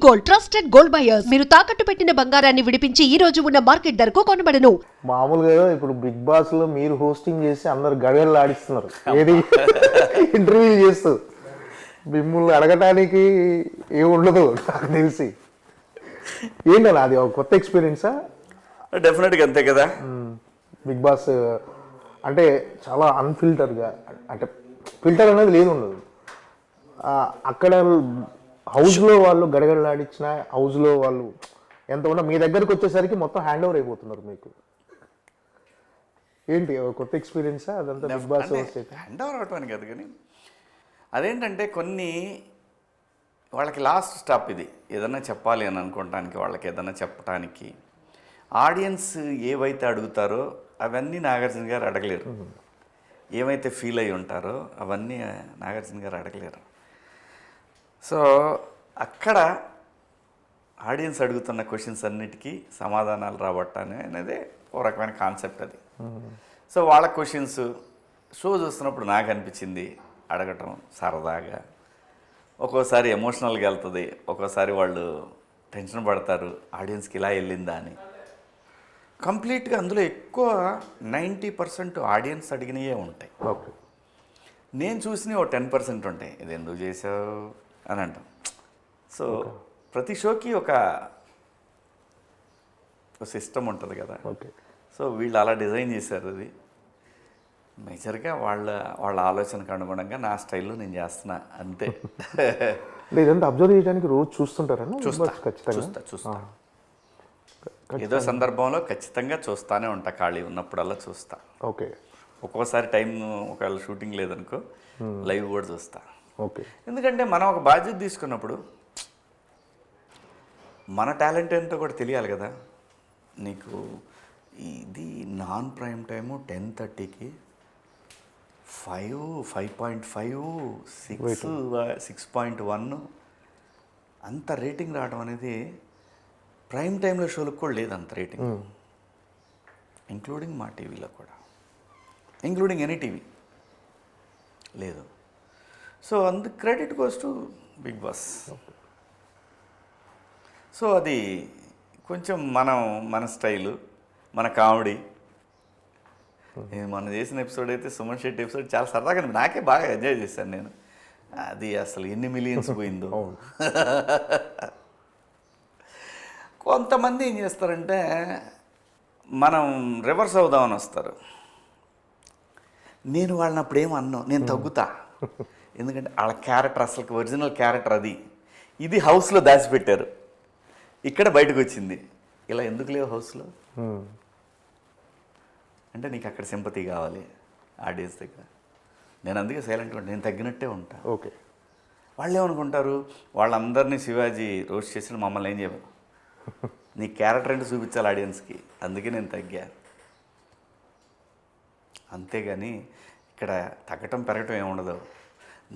Gold, trusted gold buyers. మీరు తాకట్టు పెట్టిన బంగారాన్ని విడిపించి ఈ రోజు ఉన్న మార్కెట్ ధరకు కొనబడను. మామూలుగా ఇప్పుడు బిగ్ బాస్ లో మీరు హోస్టింగ్ చేసి అందరు గడియలు ఆడిస్తున్నారు ఏది ఇంటర్వ్యూ చేస్తూ మిమ్మల్ని అడగటానికి ఏమి ఉండదు నాకు తెలిసి. ఏంటన్నా అది ఒక కొత్త ఎక్స్పీరియన్సా? డెఫినెట్గా అంతే కదా. బిగ్ బాస్ అంటే చాలా అన్ఫిల్టర్గా, అంటే ఫిల్టర్ అనేది లేదు ఉండదు. అక్కడ హౌస్లో వాళ్ళు గడగడలాడించిన హౌస్లో వాళ్ళు ఎంత ఉన్నా మీ దగ్గరకు వచ్చేసరికి మొత్తం హ్యాండ్ ఓవర్ అయిపోతున్నారు మీకు. ఏంటి కొత్త ఎక్స్పీరియన్సా అదంతా బిగ్ బాస్? హ్యాండ్ ఓవర్ అవటం కాదు కానీ అదేంటంటే కొన్ని వాళ్ళకి లాస్ట్ స్టాప్ ఇది. ఏదన్నా చెప్పాలి అని అనుకోవటానికి, వాళ్ళకి ఏదన్నా చెప్పడానికి ఆడియన్స్ ఏవైతే అడుగుతారో అవన్నీ నాగార్జున గారు అడగలేరు. ఏమైతే ఫీల్ అయి ఉంటారో అవన్నీ నాగార్జున గారు అడగలేరు. సో అక్కడ ఆడియన్స్ అడుగుతున్న క్వశ్చన్స్ అన్నిటికీ సమాధానాలు రాబట్టానే అనేది ఒక రకమైన కాన్సెప్ట్ అది. సో వాళ్ళ క్వశ్చన్స్ షో చూస్తున్నప్పుడు నాకు అనిపించింది అడగటం సరదాగా, ఒక్కోసారి ఎమోషనల్గా వెళ్తుంది, ఒక్కోసారి వాళ్ళు టెన్షన్ పడతారు ఆడియన్స్కి ఇలా వెళ్ళిందా అని. కంప్లీట్గా అందులో ఎక్కువ 90% ఆడియన్స్ అడిగినవే ఉంటాయి. ఓకే, నేను చూసినవి ఒక 10% ఉంటాయి. ఇది ఎందుకు చేసావు అని అంటాం. సో ప్రతి షోకి ఒక సిస్టమ్ ఉంటుంది కదా. ఓకే. సో వీళ్ళు అలా డిజైన్ చేశారు. అది మేజర్గా వాళ్ళ ఆలోచనకు అనుగుణంగా నా స్టైల్లో నేను చేస్తున్నా అంతే. ఇదంతా అబ్జర్వ్ చేయడానికి రోజు చూస్తుంటారని? చూస్తా. ఏదో సందర్భంలో ఖచ్చితంగా చూస్తానే ఉంటా, ఖాళీ ఉన్నప్పుడల్లా చూస్తా. ఓకే. ఒక్కోసారి టైం ఒకవేళ షూటింగ్ లేదనుకో లైవ్ కూడా చూస్తా. ఓకే. ఎందుకంటే మనం ఒక బాధ్యత తీసుకున్నప్పుడు మన టాలెంట్ ఏంటో కూడా తెలియాలి కదా. నీకు ఇది నాన్ ప్రైమ్ టైము 10:30కి 5.5 6.1 అంత రేటింగ్ రావడం అనేది ప్రైమ్ టైంలో షోలకు కూడా లేదు అంత రేటింగ్. ఇంక్లూడింగ్ మా టీవీలో కూడా, ఇంక్లూడింగ్ ఎనీ టీవీ లేదు. సో అందుకు credit goes to Big Boss. So అది కొంచెం మన స్టైలు, మన కామెడీ. మనం చేసిన ఎపిసోడ్ అయితే సుమన్ శెట్టి ఎపిసోడ్ చాలా సరదాగా నాకే బాగా ఎంజాయ్ చేశాను నేను. అది అసలు ఎన్ని మిలియన్స్ పోయిందో. కొంతమంది ఏం చేస్తారంటే మనం రివర్స్ అవుదామని వస్తారు. నేను వాళ్ళని అప్పుడు ఏమో అన్నాను, నేను తగ్గుతా. ఎందుకంటే వాళ్ళ క్యారెక్టర్ అసలు ఒరిజినల్ క్యారెక్టర్ అది. ఇది హౌస్లో దాచిపెట్టారు, ఇక్కడ బయటకు వచ్చింది. ఇలా ఎందుకు లేవు హౌస్లో అంటే నీకు అక్కడ సింపతి కావాలి ఆడియన్స్ దగ్గర. నేను అందుకే సైలెంట్గా ఉంటాను, నేను తగ్గినట్టే ఉంటా. ఓకే. వాళ్ళు ఏమనుకుంటారు, వాళ్ళందరినీ శివాజీ రోస్ట్ చేసిన మమ్మల్ని ఏం చేయవు, నీ క్యారెక్టర్ అంటే చూపించాలి ఆడియన్స్కి, అందుకే నేను తగ్గా. అంతేగాని ఇక్కడ తగ్గటం పెరగటం ఏముండదు.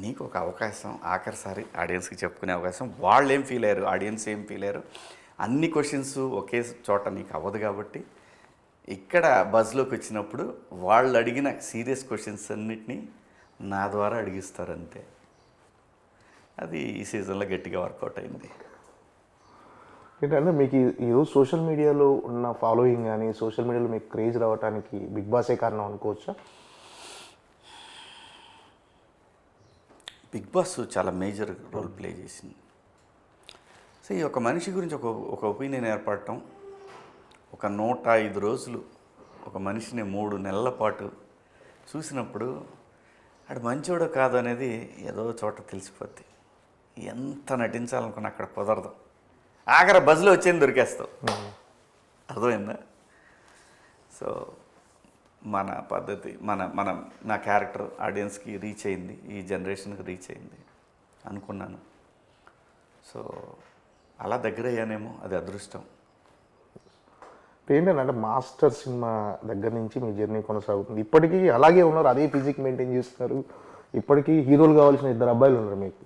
నీకు ఒక అవకాశం ఆఖరిసారి ఆడియన్స్కి చెప్పుకునే అవకాశం. వాళ్ళు ఏం ఫీల్ అయ్యారు, ఆడియన్స్ ఏం ఫీల్ అయ్యారు, అన్ని క్వశ్చన్స్ ఒకే చోట నీకు అవ్వదు. కాబట్టి ఇక్కడ బజ్లోకి వచ్చినప్పుడు వాళ్ళు అడిగిన సీరియస్ క్వశ్చన్స్ అన్నిటినీ నా ద్వారా అడిగిస్తారు అంతే. అది ఈ సీజన్లో గట్టిగా వర్కౌట్ అయింది. ఏంటంటే మీకు ఈరోజు సోషల్ మీడియాలో ఉన్న ఫాలోయింగ్ కానీ సోషల్ మీడియాలో మీకు క్రేజ్ రావడానికి బిగ్ బాసే కారణం అనుకోవచ్చా? బిగ్ బాస్ చాలా మేజర్ రోల్ ప్లే చేసింది. సో ఈ ఒక మనిషి గురించి ఒక ఒపీనియన్ ఏర్పడటం, ఒక 105 రోజులు ఒక మనిషిని 3 నెలల పాటు చూసినప్పుడు అక్కడ మంచోడో కాదు అనేది ఏదో చోట తెలిసిపోద్ది. ఎంత నటించాలనుకున్నా అక్కడ కుదరదు. ఆఖరి బజ్లో వచ్చేది దొరికేస్తావు. అర్థమైందా? సో మన పద్ధతి, నా క్యారెక్టర్ ఆడియన్స్కి రీచ్ అయింది, ఈ జనరేషన్కి రీచ్ అయింది అనుకున్నాను. సో అలా దగ్గర అయ్యానేమో, అది అదృష్టం. ఏంటంటే మాస్టర్ సినిమా దగ్గర నుంచి మీ జర్నీ కొనసాగుతుంది. ఇప్పటికీ అలాగే ఉన్నారు, అదే ఫిజిక్ మెయింటైన్ చేస్తున్నారు. ఇప్పటికీ హీరోలు కావాల్సిన 2 అబ్బాయిలు ఉన్నారు మీకు.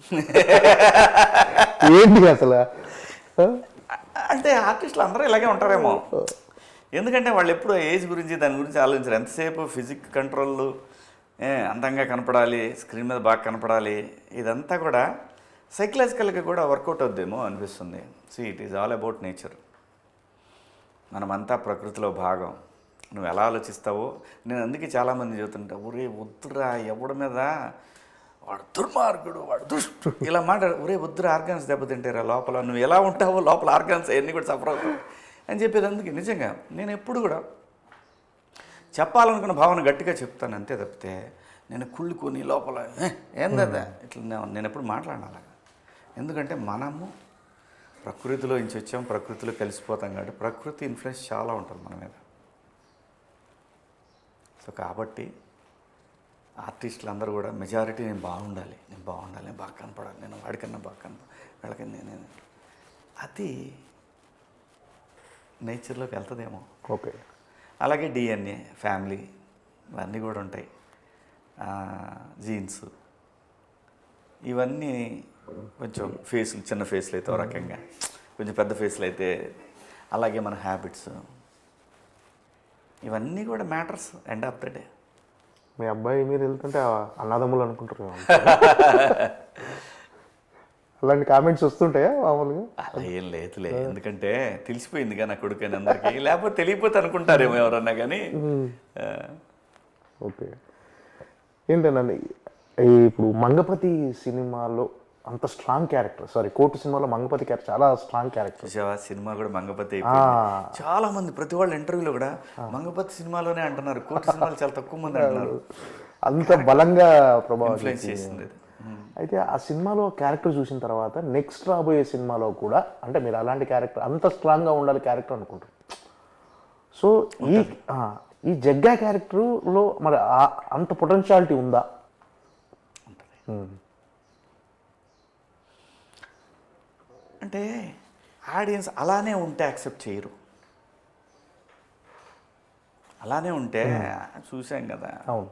ఏంటి అసలు? అంటే ఆర్టిస్టులు అందరూ ఇలాగే ఉంటారేమో. ఎందుకంటే వాళ్ళు ఎప్పుడు ఏజ్ గురించి దాని గురించి ఆలోచించారు. ఎంతసేపు ఫిజిక్ కంట్రోల్, అందంగా కనపడాలి, స్క్రీన్ మీద బాగా కనపడాలి, ఇదంతా కూడా సైకలాజికల్గా కూడా వర్కౌట్ అవుద్దేమో అనిపిస్తుంది. It is all about nature. మనమంతా ప్రకృతిలో భాగం. నువ్వు ఎలా ఆలోచిస్తావో, నేను అందుకే చాలామంది చెబుతుంటా, ఒరే వద్దురా ఎవడి మీద వాడు దుర్మార్గుడు, వాడు దుష్టు ఇలా ఒరే వద్దురా ఆర్గాన్స్ దెబ్బతింటారా లోపల, నువ్వు ఎలా ఉంటావో లోపల ఆర్గాన్స్ అవన్నీ కూడా సఫర్ అవుతావు అని చెప్పేది. అందుకే నిజంగా నేను ఎప్పుడు కూడా చెప్పాలనుకున్న భావన గట్టిగా చెప్తాను అంతే తప్పితే నేను కుళ్ళుకొని లోపల ఏందా ఇట్లా నేను ఎప్పుడు మాట్లాడాలి అలాగా. ఎందుకంటే మనము ప్రకృతిలో నుంచి వచ్చాం, ప్రకృతిలో కలిసిపోతాం కాబట్టి ప్రకృతి ఇన్ఫ్లుయెన్స్ చాలా ఉంటుంది మన మీద. సో కాబట్టి ఆర్టిస్టులు అందరూ కూడా మెజారిటీ నేను బాగుండాలి, నేను బాగా కనపడాలి, నేను వాడికన్నా బాగా కనపడాలి, వాళ్ళకన్నా నేను అది నేచర్లోకి వెళ్తుందేమో. ఓకే. అలాగే డిఎన్ఏ, ఫ్యామిలీ ఇవన్నీ కూడా ఉంటాయి, జీన్స్ ఇవన్నీ. కొంచెం ఫేస్లు చిన్న ఫేస్లు అయితే ఒక రకంగా, కొంచెం పెద్ద ఫేస్లు అయితే అలాగే మన హ్యాబిట్స్ ఇవన్నీ కూడా matters end of the day. మీ అబ్బాయి మీరు వెళ్తుంటే అన్నదమ్ములు అనుకుంటారు అలాంటి కామెంట్స్ వస్తుంటాయా మామూలుగా? అలా ఏం లేదులే, ఎందుకంటే తెలిసిపోయిందిగా నా కొడుకు అందరికీ, లేకపోతే తెలియపోతే అనుకుంటారేమో ఎవరన్నా కానీ. ఓకే. ఏంటండి ఇప్పుడు మంగపతి సినిమాలో అంత స్ట్రాంగ్ క్యారెక్టర్, కోర్టు సినిమాలో మంగపతి క్యారెక్టర్ చాలా స్ట్రాంగ్ క్యారెక్టర్. సినిమా కూడా మంగపతి చాలా మంది ప్రతి వాళ్ళ ఇంటర్వ్యూలో కూడా మంగపతి సినిమాలోనే అంటున్నారు, కోర్టు సినిమాలు చాలా తక్కువ మంది అంటున్నారు. అంత బలంగా ప్రభావం ఇన్ఫ్లుయెన్స్ చేసింది. అయితే ఆ సినిమాలో క్యారెక్టర్ చూసిన తర్వాత నెక్స్ట్ రాబోయే సినిమాలో కూడా అంటే మీరు అలాంటి క్యారెక్టర్ అంత స్ట్రాంగ్గా ఉండాలి క్యారెక్టర్ అనుకుంటారు. సో ఈ జగ్గా క్యారెక్టర్లో మరి అంత పొటెన్షియాలిటీ ఉందా? అంటే ఆడియన్స్ అలానే ఉంటే యాక్సెప్ట్ చేయరు. అలానే ఉంటే చూసాం కదా. అవును.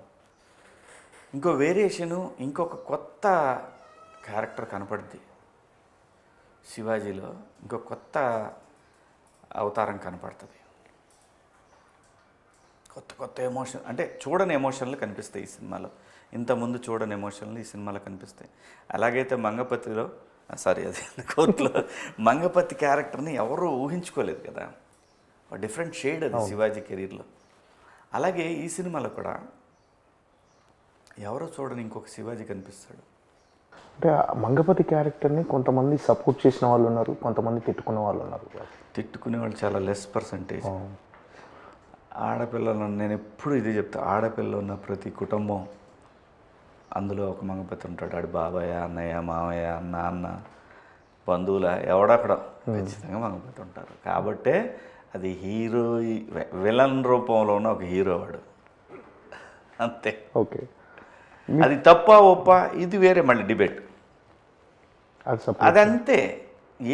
ఇంకో వేరియేషను, ఇంకొక కొత్త క్యారెక్టర్ కనపడుద్ది శివాజీలో, ఇంకో కొత్త అవతారం కనపడుతుంది. కొత్త ఎమోషన్ అంటే చూడని ఎమోషన్లు కనిపిస్తాయి ఈ సినిమాలో. ఇంతకుముందు చూడని ఎమోషన్లు ఈ సినిమాలో కనిపిస్తాయి. అలాగైతే మంగపతిలో కోర్టులో మంగపతి క్యారెక్టర్ని ఎవరూ ఊహించుకోలేదు కదా, డిఫరెంట్ షేడ్ అది శివాజీ కెరీర్లో. అలాగే ఈ సినిమాలో కూడా ఎవరో చూడని ఇంకొక శివాజీ కనిపిస్తాడు. అంటే మంగపతి క్యారెక్టర్ని కొంతమంది సపోర్ట్ చేసిన వాళ్ళు ఉన్నారు, కొంతమంది తిట్టుకునే వాళ్ళు ఉన్నారు. తిట్టుకునే వాళ్ళు చాలా లెస్ పర్సంటేజ్. ఆడపిల్లలు, నేను ఎప్పుడు ఇదే చెప్తా, ఆడపిల్ల ఉన్న ప్రతి కుటుంబం అందులో ఒక మంగపతి ఉంటాడు. ఆడు బాబాయ్, అన్నయ్య, మామయ్య, నాన్న, బంధువుల ఎవడక్కడ ఖచ్చితంగా మంగపతి ఉంటారు. కాబట్టే అది హీరో విలన్ రూపంలో ఉన్న ఒక హీరో వాడు అంతే. ఓకే. అది తప్ప ఒప్ప ఇది వేరే మళ్ళీ డిబేట్. అదంతే.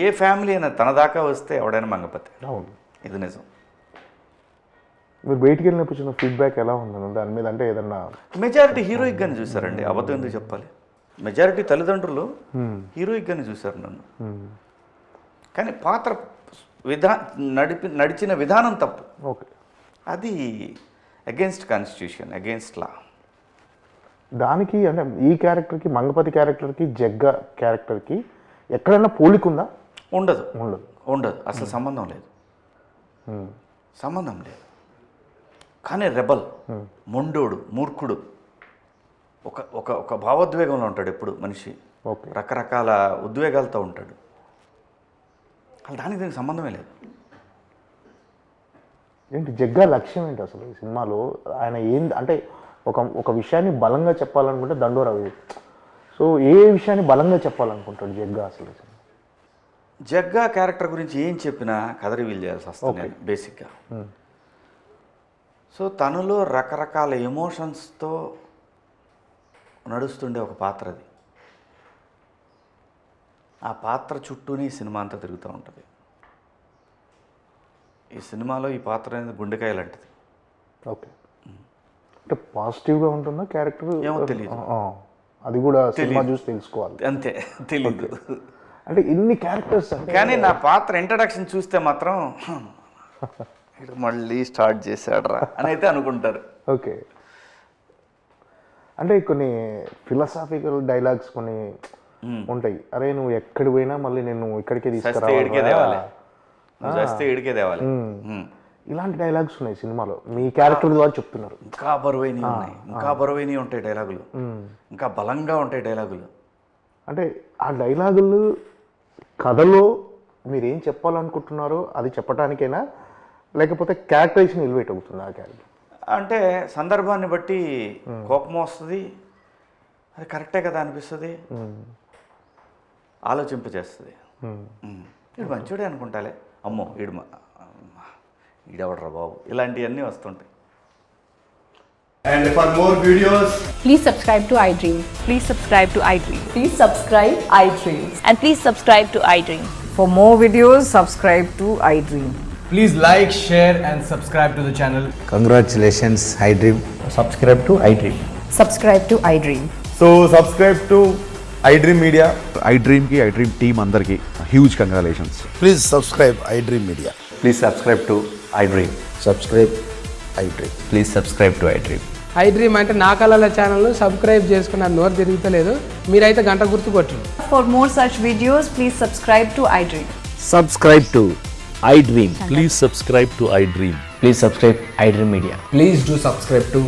ఏ ఫ్యామిలీ అయినా తన దాకా వస్తే ఎవడైనా మంగపతి. అవును, ఇది నిజం. మీరు బయటికి వెళ్ళినప్పుడు చిన్న ఫీడ్బ్యాక్ ఎలా ఉందని దాని మీద? అంటే ఏదన్నా మెజారిటీ హీరోయిక్గానే చూసారండి, అబద్ధం ఎందుకు చెప్పాలి. మెజారిటీ తల్లిదండ్రులు హీరోయిక్గానే చూశారు నన్ను. కానీ పాత్ర నడిచిన విధానం తప్పు. ఓకే. అది అగెన్స్ట్ కాన్స్టిట్యూషన్, అగెన్స్ట్ లా. దానికి అంటే ఈ క్యారెక్టర్కి, మంగపతి క్యారెక్టర్కి, జగ్గా క్యారెక్టర్కి ఎక్కడైనా పోలికుందా? ఉండదు. అసలు సంబంధం లేదు. సంబంధం లేదు. కానీ రెబల్, మొండోడు, మూర్ఖుడు, ఒక భావోద్వేగంలో ఉంటాడు ఎప్పుడు మనిషి. రకరకాల ఉద్వేగాలతో ఉంటాడు. అసలు దీనికి సంబంధమే లేదు. ఏంటి జగ్గా లక్ష్యం ఏంటి అసలు ఈ సినిమాలో? ఆయన ఏంది అంటే ఒక విషయాన్ని బలంగా చెప్పాలనుకుంటే దండోరా. సో ఏ విషయాన్ని బలంగా చెప్పాలనుకుంటాడు జగ్గా అసలు? జగ్గా క్యారెక్టర్ గురించి ఏం చెప్పినా కథ రివీల్ చేయాల్సి వస్తుంది బేసిక్గా. సో తనలో రకరకాల ఎమోషన్స్తో నడుస్తుండే ఒక పాత్ర అది. ఆ పాత్ర చుట్టూనే ఈ సినిమా అంతా తిరుగుతూ ఉంటుంది. ఈ సినిమాలో ఈ పాత్ర అనేది గుండెకాయ లాంటిది. ఓకే. అంటే పాజిటివ్గా ఉంటుందా క్యారెక్టర్? ఏమో తెలియదు, అది కూడా సినిమా చూసి తెలుసుకోవాలి. అంతే, తెలీదు. అంటే ఇన్ని క్యారెక్టర్స్ కానీ నా పాత్ర ఇంట్రడక్షన్ చూస్తే మాత్రం మళ్ళీ స్టార్ట్ చేశాడ్రా అని అయితే అనుకుంటారు. ఓకే. అంటే కొన్ని ఫిలాసాఫికల్ డైలాగ్స్ కొన్ని ఉంటాయి. అరే నువ్వు ఎక్కడికి పోయినా మళ్ళీ నేను ఇక్కడికే చస్తే ఏడికే తేవాలి, తీసుకురావాలి. నువ్వు చస్తే ఏడికే తేవాలి. ఇలాంటి డైలాగ్స్ ఉన్నాయి సినిమాలో, మీ క్యారెక్టర్ ద్వారా చెప్తున్నారు. ఇంకా బరువైనవి ఉన్నాయి, ఇంకా బరువైనవి ఉంటాయి డైలాగులు, ఇంకా బలంగా ఉంటాయి డైలాగులు. అంటే ఆ డైలాగులు కథలో మీరు ఏం చెప్పాలనుకుంటున్నారో అది చెప్పడానికైనా, లేకపోతే క్యారెక్టరైజేషన్ ఎలివేట్ అవుతుంది ఆ క్యారెక్టర్? అంటే సందర్భాన్ని బట్టి కోపం వస్తుంది, అది కరెక్టే కదా అనిపిస్తుంది, ఆలోచింపజేస్తుంది. వీడు మంచోడే అనుకుంటాలే, అమ్మో ఈడెవడరా బాబు, ఇలాంటివన్నీ వస్తుంటాయి. And for more videos, Please subscribe to iDream. Please subscribe to iDream. Please subscribe iDream. And please subscribe to iDream. For more videos, subscribe to iDream. please like, share, and subscribe to the channel. Congratulations, iDream. Subscribe to iDream. Subscribe to iDream. So subscribe to iDream Media. iDream ki iDream team andarki huge congratulations. Please subscribe iDream Media. Please subscribe to iDream. Subscribe iDream. Please subscribe to iDream. iDream అంటే నా కళల channel subscribe చేసుకున్న నోరు తిరుగుతలేదు, మీరైతే గంట గుర్తు కొట్టండి. For more such videos, please subscribe to iDream. Subscribe to iDream. Please subscribe to iDream. Please subscribe iDream Media. Please do subscribe to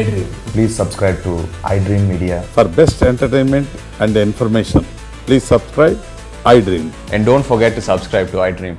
iDream. Please subscribe to iDream Media. For best entertainment and information, please subscribe iDream. And don't forget to subscribe to iDream.